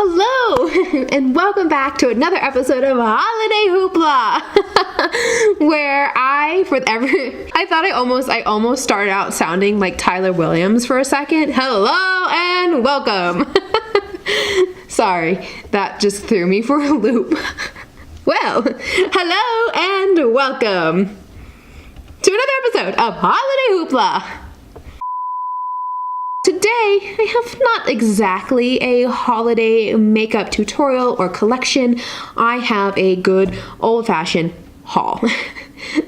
Hello and welcome back to another episode of Holiday Hoopla, where I thought I almost started out sounding like Tyler Williams for a second. Hello and welcome. Sorry, that just threw me for a loop. Well, hello and welcome to another episode of Holiday Hoopla. Today, I have not exactly a holiday makeup tutorial or collection. I have a good old-fashioned haul.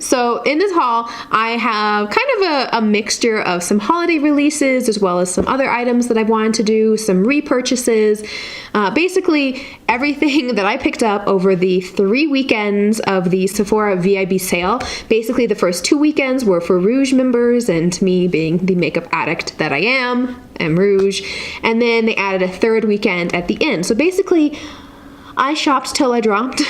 So in this haul, I have kind of a mixture of some holiday releases as well as some other items that I've wanted to do, some repurchases, basically everything that I picked up over the 3 weekends of the Sephora VIB sale. Basically the first 2 weekends were for Rouge members, and me being the makeup addict that I am Rouge, and then they added a third weekend at the end. So basically I shopped till I dropped.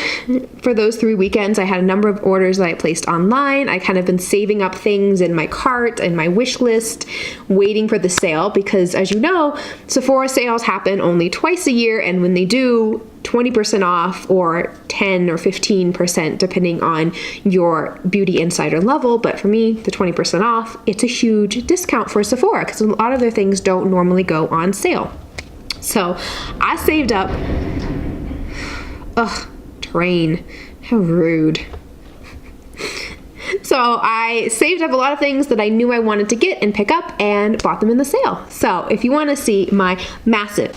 For those 3 weekends, I had a number of orders that I placed online. I kind of been saving up things in my cart and my wish list, waiting for the sale, because as you know, Sephora sales happen only twice a year, and when they do, 20% off or 10 or 15% depending on your Beauty Insider level. But for me, the 20% off, it's a huge discount for Sephora because a lot of their things don't normally go on sale. So I saved up. Ugh, train. How rude. So I saved up a lot of things that I knew I wanted to get and pick up and bought them in the sale. So if you want to see my massive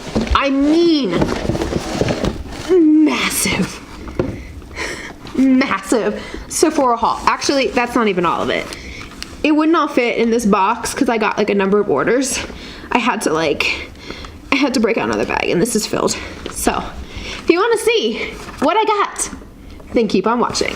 Sephora haul. Actually, that's not even all of it. It would not fit in this box because I got like a number of orders. I had to break out another bag, and this is filled. So if you want to see what I got, then keep on watching.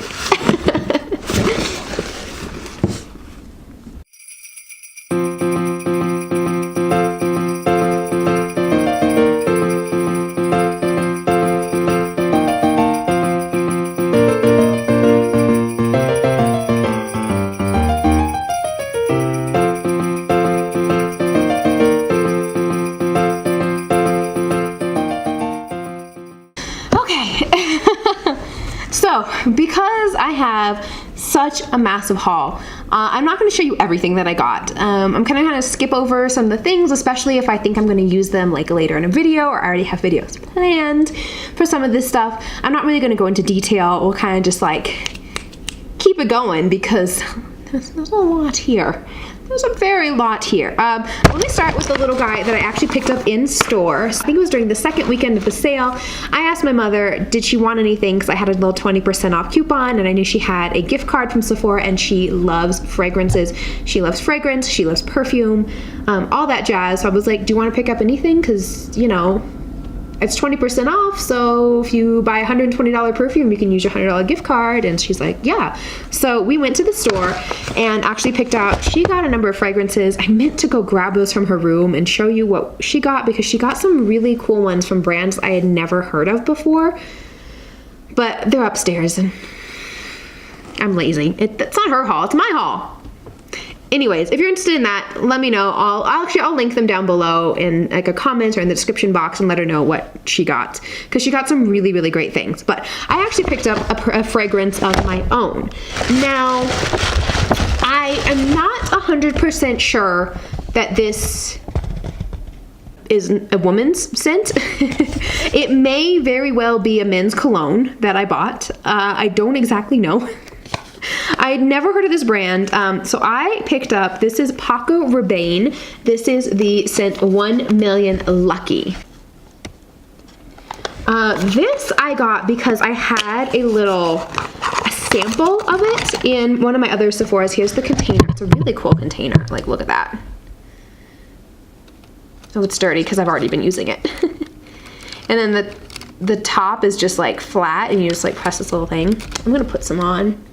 So, because I have such a massive haul, I'm not going to show you everything that I got. I'm going to skip over some of the things, especially if I think I'm going to use them like later in a video, or I already have videos planned for some of this stuff. I'm not really going to go into detail. We'll kind of just like keep it going because there's a lot here. There's a very lot here. Let me start with the little guy that I actually picked up in store. I think it was during the second weekend of the sale. I asked my mother, did she want anything, because I had a little 20% off coupon, and I knew she had a gift card from Sephora, and she loves fragrances. She loves fragrance, she loves perfume, all that jazz. So I was like, do you want to pick up anything? Because, you know, it's 20% off, so if you buy a $120 perfume, you can use your $100 gift card. And she's like, yeah. So we went to the store and actually picked out, she got a number of fragrances. I meant to go grab those from her room and show you what she got, because she got some really cool ones from brands I had never heard of before. But they're upstairs and I'm lazy. It's not her haul, it's my haul. Anyways, if you're interested in that, let me know. I'll link them down below in like a comment or in the description box and let her know what she got, because she got some really, really great things. But I actually picked up a fragrance of my own. Now, I am not 100% sure that this is a woman's scent. It may very well be a men's cologne that I bought. I don't exactly know. I had never heard of this brand, so I picked up, this is Paco Rabanne. This is the scent 1 Million Lucky. This I got because I had a sample of it in one of my other Sephora's. Here's the container. It's a really cool container. Like, look at that. Oh, it's dirty because I've already been using it. And then the top is just like flat, and you just like press this little thing. I'm gonna put some on.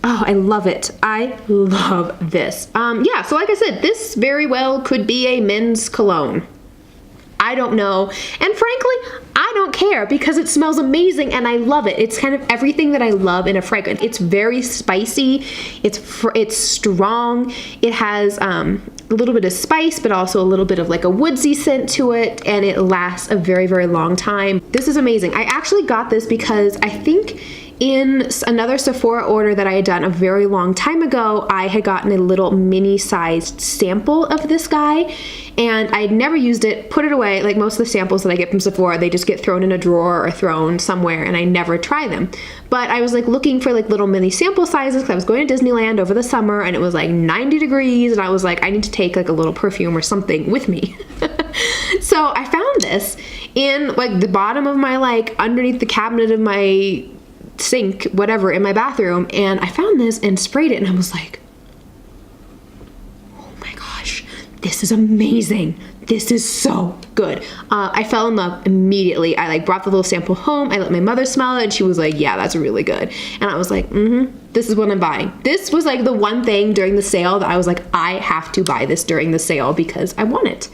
Oh, I love it. I love this. Yeah, so like I said, this very well could be a men's cologne. I don't know. And frankly, I don't care because it smells amazing and I love it. It's kind of everything that I love in a fragrance. It's very spicy. It's strong. It has a little bit of spice, but also a little bit of like a woodsy scent to it, and it lasts a very, very long time. This is amazing. I actually got this because I think in another Sephora order that I had done a very long time ago, I had gotten a little mini-sized sample of this guy, and I had never used it, put it away. Like most of the samples that I get from Sephora, they just get thrown in a drawer or thrown somewhere, and I never try them. But I was like looking for like little mini sample sizes because I was going to Disneyland over the summer, and it was like 90 degrees, and I was like, I need to take like a little perfume or something with me. So I found this in like the bottom of my, like underneath the cabinet of my sink, whatever, in my bathroom, and I found this and sprayed it, and I was like, oh my gosh, this is amazing. This is so good. I fell in love immediately. I like brought the little sample home. I let my mother smell it, and she was like, yeah, that's really good. And I was like, this is what I'm buying. This was like the one thing during the sale that I was like, I have to buy this during the sale because I want it.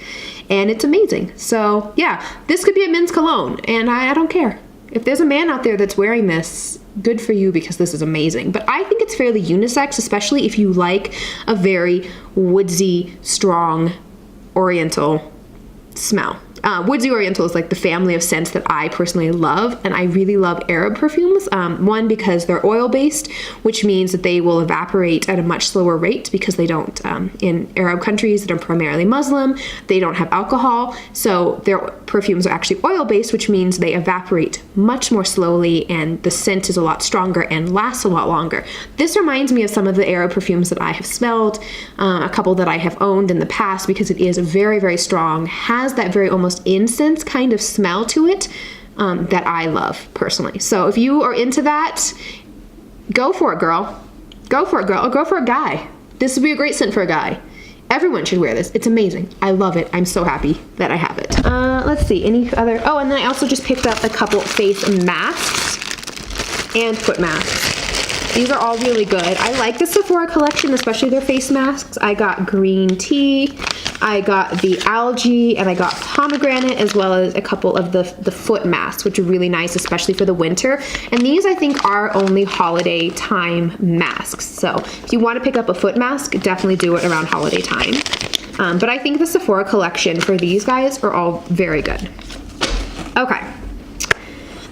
And it's amazing. So yeah, this could be a men's cologne, and I don't care. If there's a man out there that's wearing this, good for you, because this is amazing. But I think it's fairly unisex, especially if you like a very woodsy, strong, oriental smell. Woodsy Oriental is like the family of scents that I personally love, and I really love Arab perfumes. One, because they're oil-based, which means that they will evaporate at a much slower rate because they don't, in Arab countries that are primarily Muslim, they don't have alcohol, so their perfumes are actually oil-based, which means they evaporate much more slowly, and the scent is a lot stronger and lasts a lot longer. This reminds me of some of the Arab perfumes that I have smelled, a couple that I have owned in the past, because it is very, very strong, has that very almost incense kind of smell to it that I love personally. So if you are into that, go for it, girl. Go for it, girl. Or go for a guy. This would be a great scent for a guy. Everyone should wear this. It's amazing. I love it. I'm so happy that I have it. Let's see, any other, oh, and then I also just picked up a couple face masks and foot masks. These are all really good. I like the Sephora collection, especially their face masks. I got green tea, I got the algae, and I got pomegranate, as well as a couple of the foot masks, which are really nice, especially for the winter. And these, I think, are only holiday time masks. So if you want to pick up a foot mask, definitely do it around holiday time. But I think the Sephora collection for these guys are all very good. Okay.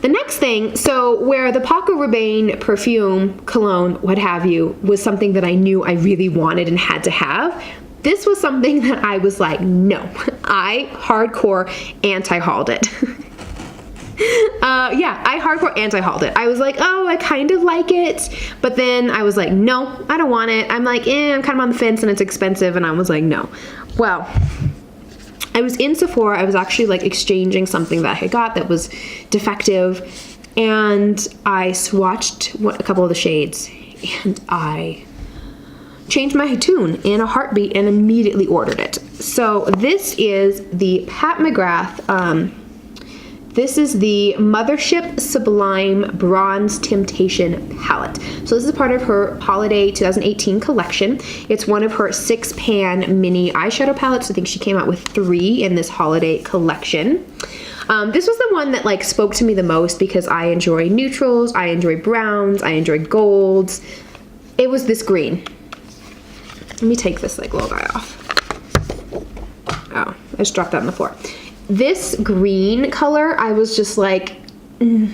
The next thing, so where the Paco Rabanne perfume, cologne, what have you, was something that I knew I really wanted and had to have, this was something that I was like, no, I hardcore anti-hauled it. Yeah, I hardcore anti-hauled it. I was like, oh, I kind of like it, but then I was like, no, I don't want it. I'm like, I'm kind of on the fence and it's expensive, and I was like, no. Well, I was in Sephora, I was actually like exchanging something that I had got that was defective, and I swatched a couple of the shades, and I changed my tune in a heartbeat and immediately ordered it. So this is the Pat McGrath, this is the Mothership Sublime Bronze Temptation palette. So this is part of her holiday 2018 collection. It's one of her 6-pan mini eyeshadow palettes. I think she came out with 3 in this holiday collection. This was the one that like spoke to me the most because I enjoy neutrals, I enjoy browns, I enjoy golds. It was this green. Let me take this like little guy off. Oh, I just dropped that on the floor. This green color, I was just like, no,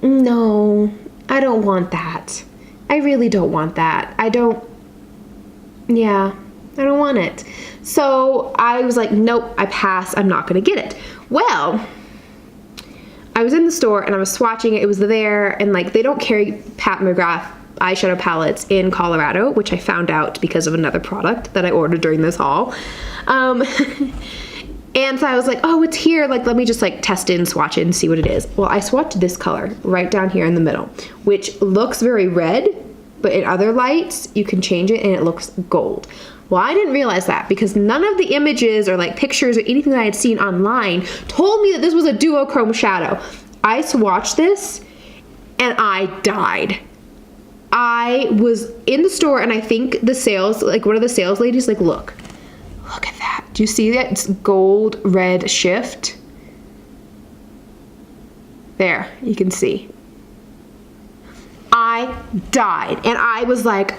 I don't want that. I really don't want that. I don't want it. So I was like, nope, I pass, I'm not gonna get it. Well, I was in the store and I was swatching it, it was there, and like they don't carry Pat McGrath eyeshadow palettes in Colorado, which I found out because of another product that I ordered during this haul. And so I was like, oh, it's here, like let me just like test it and swatch it and see what it is. Well, I swatched this color right down here in the middle, which looks very red, but in other lights you can change it and it looks gold. Well, I didn't realize that because none of the images or like pictures or anything that I had seen online told me that this was a duochrome shadow. I swatched this and I died. I was in the store and I think the sales, like one of the sales ladies, like, look at that. Do you see that? It's gold red shift. There, you can see. I died and I was like,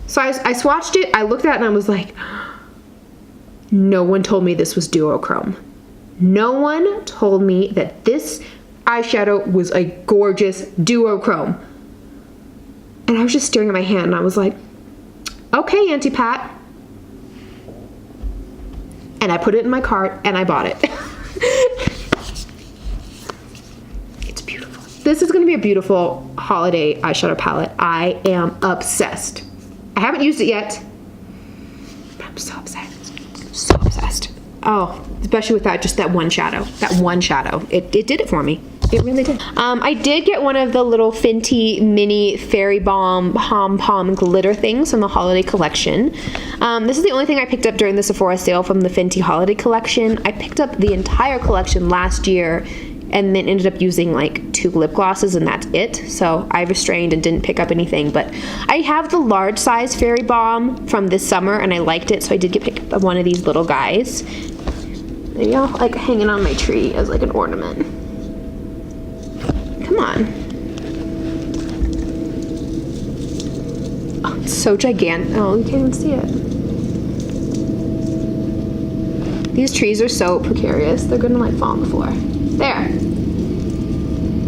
So I swatched it, I looked at it and I was like, no one told me this was duochrome. No one told me that this eyeshadow was a gorgeous duochrome. And I was just staring at my hand and I was like, okay, Auntie Pat. And I put it in my cart and I bought it. It's beautiful. This is gonna be a beautiful holiday eyeshadow palette. I am obsessed. I haven't used it yet, but I'm so obsessed. So obsessed. Oh, especially with that, just that one shadow. That one shadow. It did it for me. It really did. I did get one of the little Fenty mini Fairy Balm pom-pom glitter things from the holiday collection. This is the only thing I picked up during the Sephora sale from the Fenty holiday collection. I picked up the entire collection last year and then ended up using like 2 lip glosses and that's it. So I restrained and didn't pick up anything, but I have the large size Fairy Balm from this summer and I liked it, so I did pick up one of these little guys. Maybe I'll like hanging on my tree as like an ornament. Come on. Oh, it's so gigantic. Oh, you can't even see it. These trees are so precarious. They're gonna like fall on the floor. There.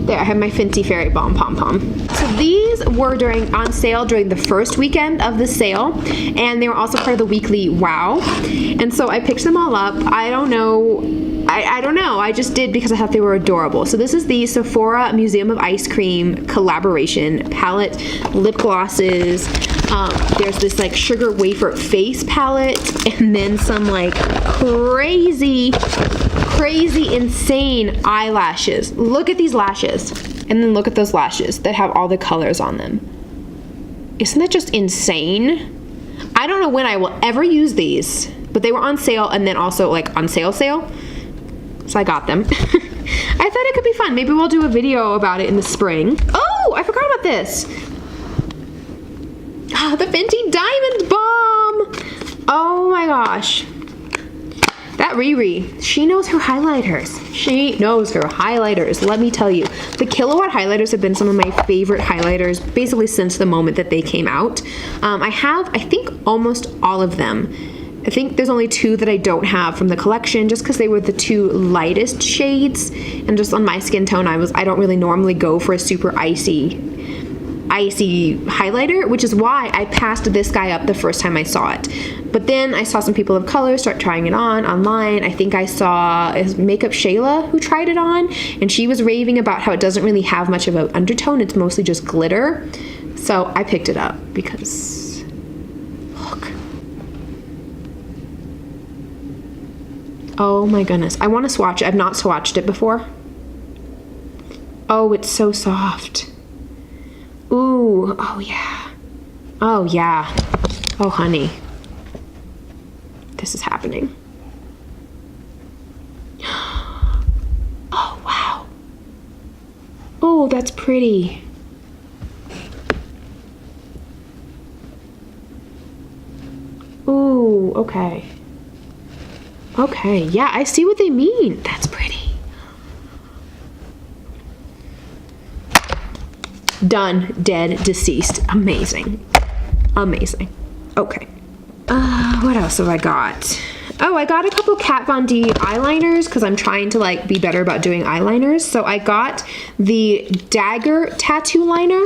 There, I have my Fenty Fairy Balm pom-pom. So these were on sale during the first weekend of the sale, and they were also part of the weekly wow. And so I picked them all up. I don't know. I don't know. I just did because I thought they were adorable. So this is the Sephora Museum of Ice Cream collaboration palette, lip glosses. There's this like sugar wafer face palette, and then some like crazy insane eyelashes. Look at these lashes, and then look at those lashes that have all the colors on them. Isn't that just insane? I don't know when I will ever use these, but they were on sale, and then also like on sale, so I got them. I thought it could be fun. Maybe we'll do a video about it in the spring. Oh, I forgot about this. Ah, the Fenty Diamond Balm. Oh my gosh. That Riri, she knows her highlighters. She knows her highlighters, let me tell you. The Kilowatt highlighters have been some of my favorite highlighters basically since the moment that they came out. I have, I think, almost all of them. I think there's only 2 that I don't have from the collection just because they were the 2 lightest shades, and just on my skin tone I don't really normally go for a super icy highlighter, which is why I passed this guy up the first time I saw it. But then I saw some people of color start trying it on online. I think I saw Makeup Shayla who tried it on, and she was raving about how it doesn't really have much of an undertone. It's mostly just glitter. So I picked it up because look. Oh my goodness. I want to swatch it. I've not swatched it before. Oh, it's so soft. Ooh, oh yeah. Oh yeah. Oh honey. This is happening. Oh wow. Oh, that's pretty. Ooh, okay. Okay, yeah, I see what they mean. That's pretty. Done, dead, deceased. Amazing. Amazing. Okay. What else have I got? Oh, I got a couple Kat Von D eyeliners because I'm trying to like be better about doing eyeliners. So I got the Dagger tattoo liner.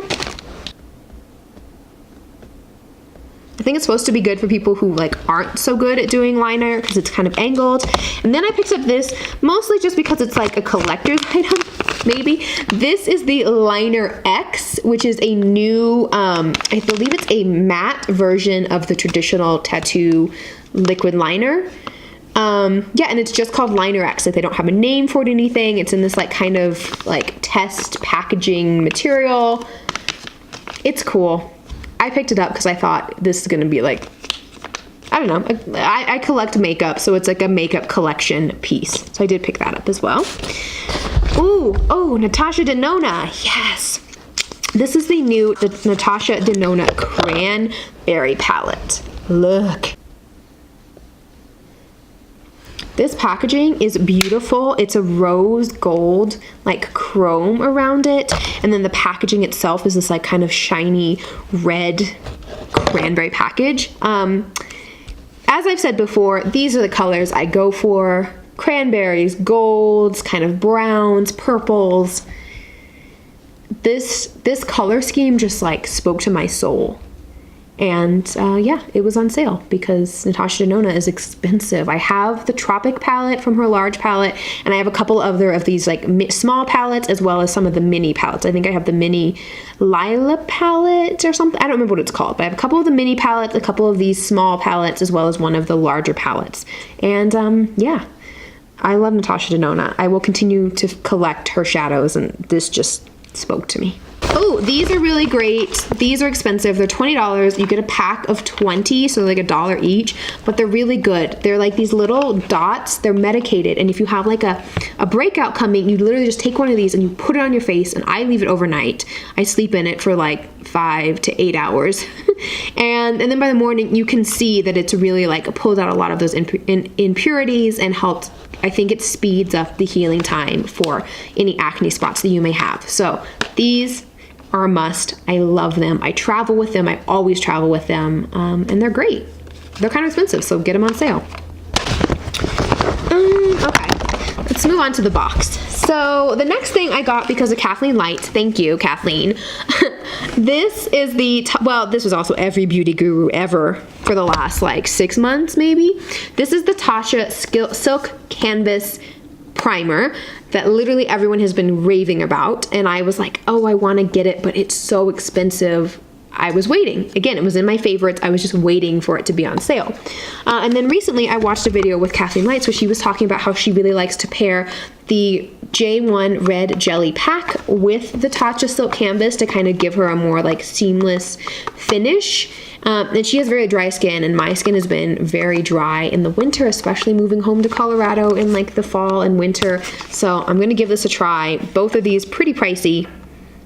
I think it's supposed to be good for people who like aren't so good at doing liner because it's kind of angled. And then I picked up this mostly just because it's like a collector's item, maybe. This is the Liner X, which is a new, I believe it's a matte version of the traditional tattoo liquid liner. Yeah, and it's just called Liner X. Like they don't have a name for it or anything. It's in this like kind of like test packaging material. It's cool. I picked it up because I thought this is gonna be like, I don't know, I collect makeup, so it's like a makeup collection piece. So I did pick that up as well. Ooh, oh, Natasha Danone, yes. This is the new Natasha Danone Cranberry palette. Look. This packaging is beautiful. It's a rose gold, like chrome around it. And then the packaging itself is this like kind of shiny red cranberry package. As I've said before, these are the colors I go for. Cranberries, golds, kind of browns, purples. This color scheme just like spoke to my soul. And yeah, it was on sale because Natasha Danone is expensive. I have the Tropic palette from her large palette, and I have a couple other of these like small palettes as well as some of the mini palettes. I think I have the mini Lila palette or something. I don't remember what it's called, but I have a couple of the mini palettes, a couple of these small palettes, as well as one of the larger palettes. And yeah, I love Natasha Danone. I will continue to collect her shadows, and this just spoke to me. Oh, these are really great. These are expensive. They're $20. You get a pack of 20, so like $1 each, but they're really good. They're like these little dots. They're medicated, and if you have like a breakout coming, you literally just take one of these and you put it on your face, and I leave it overnight. I sleep in it for like 5 to 8 hours. and then by the morning, you can see that it's really like pulled out a lot of those impurities and helped. I think it speeds up the healing time for any acne spots that you may have. So these are a must. I love them. I travel with them. I always travel with them. And they're great. They're kind of expensive, so get them on sale. Okay, let's move on to the box. So the next thing I got because of Kathleen Lights, thank you, Kathleen. This is well, this was also every beauty guru ever for the last like 6 months, maybe. This is the Tatcha Silk Canvas Primer that literally everyone has been raving about, and I was like, oh, I want to get it, but it's so expensive. I was waiting. Again, it was in my favorites. I was just waiting for it to be on sale. And then recently I watched a video with Kathleen Lights where she was talking about how she really likes to pair the J1 Red Jelly Pack with the Tatcha Silk Canvas to kind of give her a more like seamless finish. And she has very dry skin, and my skin has been very dry in the winter, especially moving home to Colorado in like the fall and winter. So I'm gonna give this a try. Both of these pretty pricey,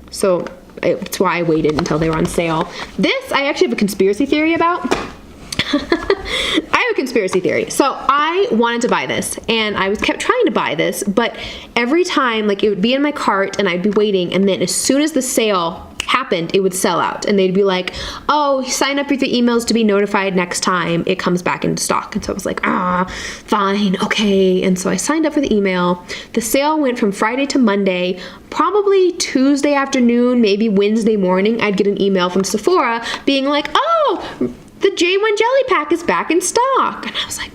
so it's why I waited until they were on sale. This I actually have a conspiracy theory about. I have a conspiracy theory. So I wanted to buy this, and I kept trying to buy this, but every time like it would be in my cart and I'd be waiting, and then as soon as the sale happened, it would sell out, and they'd be like, oh, sign up with your emails to be notified next time it comes back into stock. And so I was like, fine, okay. And so I signed up for the email. The sale went from Friday to Monday. Probably Tuesday afternoon, maybe Wednesday morning, I'd get an email from Sephora being like, oh, the J1 Jelly Pack is back in stock. And I was like,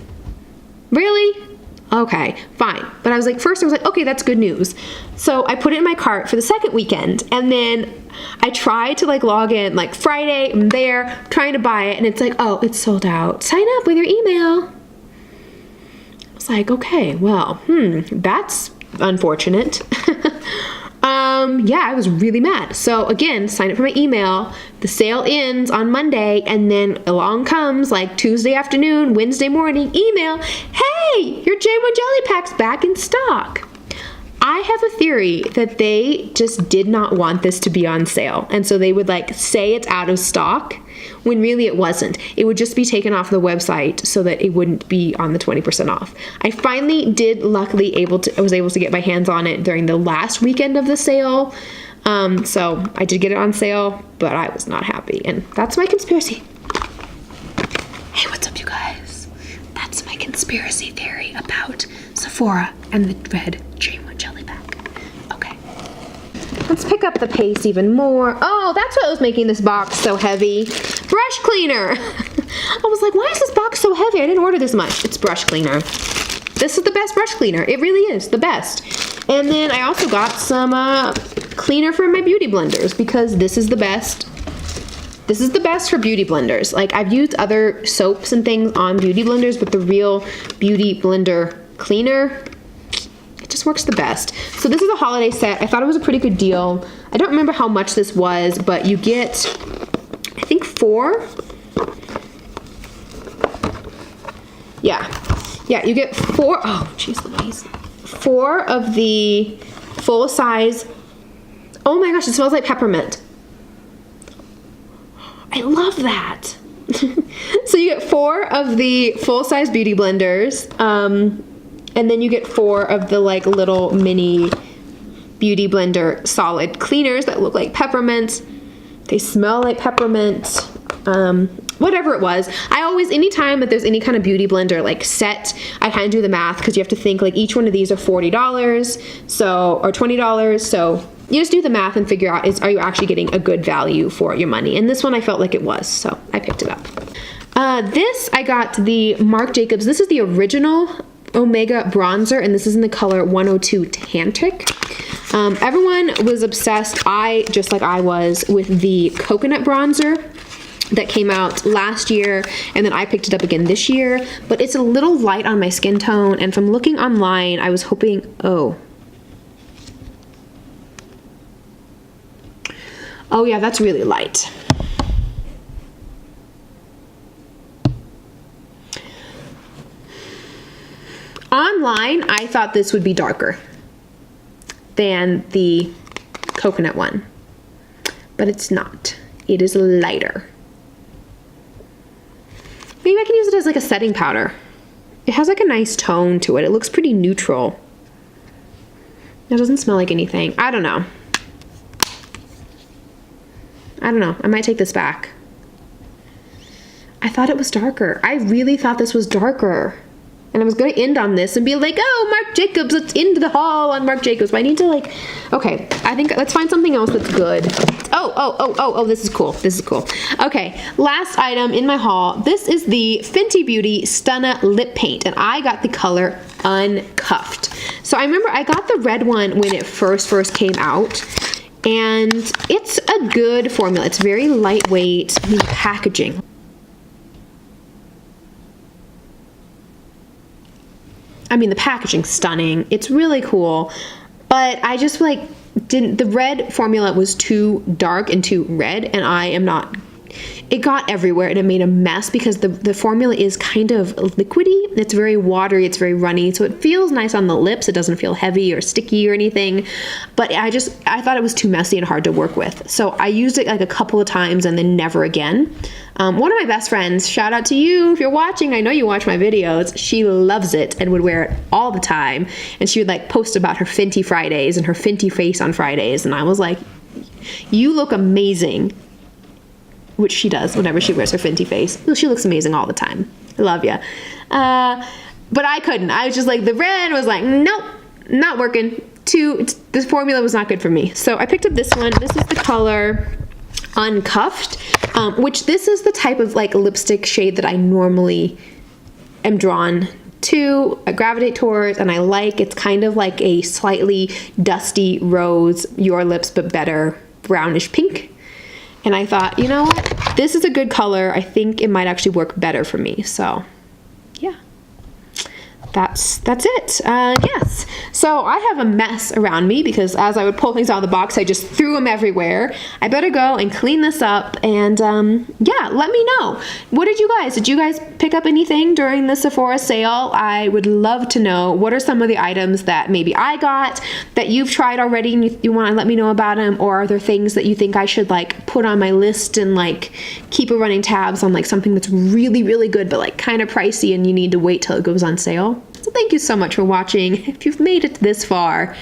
really? Okay, fine. But I was like, first I was like, okay, that's good news. So I put it in my cart for the second weekend, and then I tried to like log in like Friday, I'm there trying to buy it, and it's like, oh, it's sold out. Sign up with your email. I was like, okay, well, that's unfortunate. Yeah, I was really mad. So again, sign up for my email. The sale ends on Monday, and then along comes like Tuesday afternoon, Wednesday morning email. Hey, your J1 Jelly Pack's back in stock. I have a theory that they just did not want this to be on sale. And so they would like say it's out of stock when really it wasn't. It would just be taken off the website so that it wouldn't be on the 20% off. I finally did luckily I was able to get my hands on it during the last weekend of the sale. So I did get it on sale, but I was not happy. And that's my conspiracy. Hey, what's up, you guys? That's my conspiracy theory about Sephora and the red J1 Jelly Pack. Okay. Let's pick up the pace even more. Oh, that's what was making this box so heavy. Brush cleaner. I was like, why is this box so heavy? I didn't order this much. It's brush cleaner. This is the best brush cleaner. It really is the best. And then I also got some cleaner for my beauty blenders, because this is the best. This is the best for beauty blenders. Like, I've used other soaps and things on beauty blenders, but the real beauty blender cleaner, it just works the best. So this is a holiday set. I thought it was a pretty good deal. I don't remember how much this was, but you get, I think 4. Yeah, you get 4. Oh, jeez Louise. 4 of the full size. Oh my gosh, it smells like peppermint. I love that. So you get 4 of the full-size beauty blenders, and then you get 4 of the like little mini beauty blender solid cleaners that look like peppermint. They smell like peppermint. whatever it was. I always, anytime that there's any kind of beauty blender like set, I kind of do the math, because you have to think like each one of these are $40, so, or $20, so you just do the math and figure out, are you actually getting a good value for your money? And this one I felt like it was, so I picked it up. This, I got the Marc Jacobs. This is the original Omega bronzer, and this is in the color 102 Tantric. Everyone was obsessed, just like I was, with the coconut bronzer that came out last year, and then I picked it up again this year, but it's a little light on my skin tone, and from looking online, I was hoping, oh yeah, that's really light. Online, I thought this would be darker than the coconut one, but it's not. It is lighter. Maybe I can use it as like a setting powder. It has like a nice tone to it. It looks pretty neutral. It doesn't smell like anything. I don't know. I might take this back. I thought it was darker. I really thought this was darker. And I was going to end on this and be like, oh, Marc Jacobs, let's end the haul on Marc Jacobs. But I need to like, okay, I think let's find something else that's good. Oh, this is cool. This is cool. Okay, last item in my haul. This is the Fenty Beauty Stunna Lip Paint, and I got the color Uncuffed. So I remember I got the red one when it first came out, and it's a good formula. It's very lightweight. I mean, packaging. I mean, the packaging's stunning. It's really cool, but I just like the red formula was too dark and too red, and I am not, it got everywhere and it made a mess because the formula is kind of liquidy. It's very watery, it's very runny, so it feels nice on the lips. It doesn't feel heavy or sticky or anything, but I thought it was too messy and hard to work with. So I used it like a couple of times and then never again. One of my best friends, shout out to you if you're watching, I know you watch my videos, she loves it and would wear it all the time. And she would like post about her Fenty Fridays and her Fenty face on Fridays. And I was like, you look amazing. Which she does whenever she wears her Fenty face. She looks amazing all the time. I love ya. But I couldn't. I was just like, the red was like, nope, not working. This formula was not good for me. So I picked up this one. This is the color Uncuffed, which this is the type of like lipstick shade that I normally am drawn to, I gravitate towards, and I like. It's kind of like a slightly dusty rose, Your Lips but better brownish pink. And I thought, you know what? This is a good color. I think it might actually work better for me. So, yeah. That's it. Yes. So I have a mess around me because as I would pull things out of the box, I just threw them everywhere. I better go and clean this up. And yeah, let me know. What did you guys pick up anything during the Sephora sale? I would love to know. What are some of the items that maybe I got that you've tried already and you want to let me know about them? Or are there things that you think I should like put on my list and like keep a running tabs on like something that's really, really good but like kind of pricey and you need to wait till it goes on sale? So thank you so much for watching. If you've made it this far,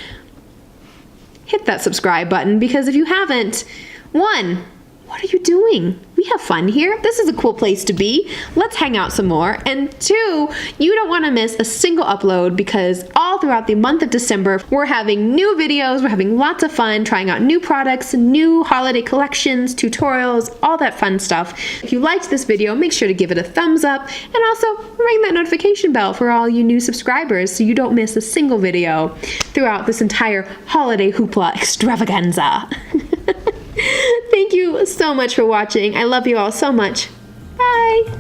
hit that subscribe button because if you haven't, one, what are you doing? We have fun here. This is a cool place to be. Let's hang out some more. And two, you don't want to miss a single upload because all throughout the month of December, we're having new videos, we're having lots of fun, trying out new products, new holiday collections, tutorials, all that fun stuff. If you liked this video, make sure to give it a thumbs up and also ring that notification bell for all you new subscribers so you don't miss a single video throughout this entire holiday hoopla extravaganza. Thank you so much for watching. I love you all so much. Bye.